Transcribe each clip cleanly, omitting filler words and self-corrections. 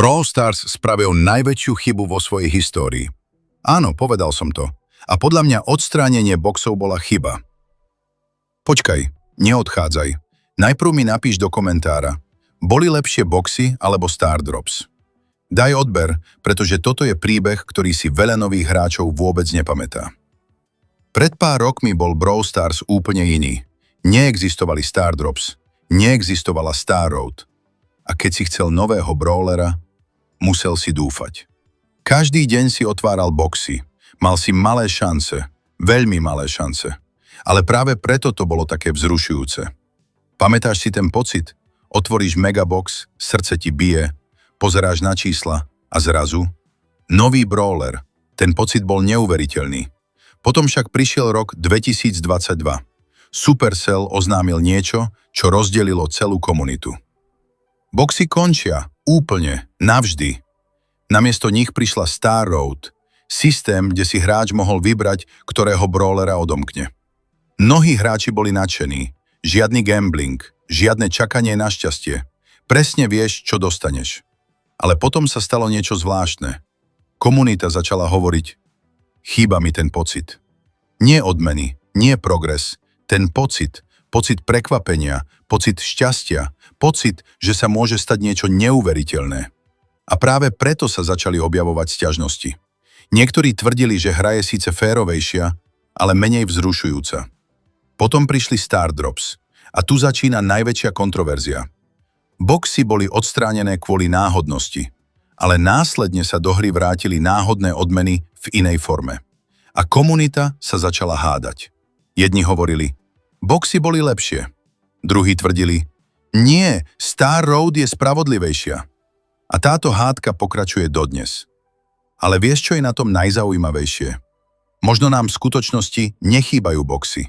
Brawl Stars spravil najväčšiu chybu vo svojej histórii. Áno, povedal som to. A podľa mňa odstránenie boxov bola chyba. Počkaj, neodchádzaj. Najprv mi napíš do komentára. Boli lepšie boxy alebo Star Drops? Daj odber, pretože toto je príbeh, ktorý si veľa nových hráčov vôbec nepamätá. Pred pár rokmi bol Brawl Stars úplne iný. Neexistovali Star Drops, neexistovala Star Road. A keď si chcel nového brawlera, musel si dúfať. Každý deň si otváral boxy, mal si malé šance, veľmi malé šance. Ale práve preto to bolo také vzrušujúce. Pamätáš si ten pocit? Otvoríš megabox, srdce ti bije, pozeráš na čísla a zrazu nový brawler. Ten pocit bol neuveriteľný. Potom však prišiel rok 2022. Supercell oznámil niečo, čo rozdelilo celú komunitu. Boxy končia, úplne, navždy. Namiesto nich prišla Star Road, systém, kde si hráč mohol vybrať, ktorého brawlera odomkne. Mnohí hráči boli nadšení. Žiadny gambling, žiadne čakanie na šťastie. Presne vieš, čo dostaneš. Ale potom sa stalo niečo zvláštne. Komunita začala hovoriť, chýba mi ten pocit. Nie odmeny, nie progres, ten pocit prekvapenia, pocit šťastia, pocit, že sa môže stať niečo neuveriteľné. A práve preto sa začali objavovať sťažnosti. Niektorí tvrdili, že hra je síce férovejšia, ale menej vzrušujúca. Potom prišli Star Drops a tu začína najväčšia kontroverzia. Boxy boli odstránené kvôli náhodnosti, ale následne sa do hry vrátili náhodné odmeny v inej forme. A komunita sa začala hádať. Jedni hovorili, boxy boli lepšie. Druhí tvrdili, nie, Star Road je spravodlivejšia. A táto hádka pokračuje dodnes. Ale vieš, čo je na tom najzaujímavejšie? Možno nám v skutočnosti nechýbajú boxy.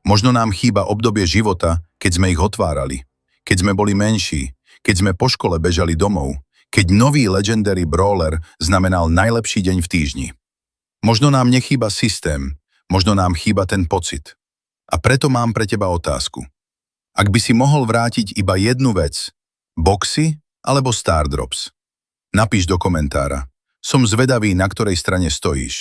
Možno nám chýba obdobie života, keď sme ich otvárali. Keď sme boli menší, keď sme po škole bežali domov, keď nový Legendary Brawler znamenal najlepší deň v týždni. Možno nám nechýba systém, možno nám chýba ten pocit. A preto mám pre teba otázku. Ak by si mohol vrátiť iba jednu vec, boxy alebo Star Drops? Napíš do komentára. Som zvedavý, na ktorej strane stojíš.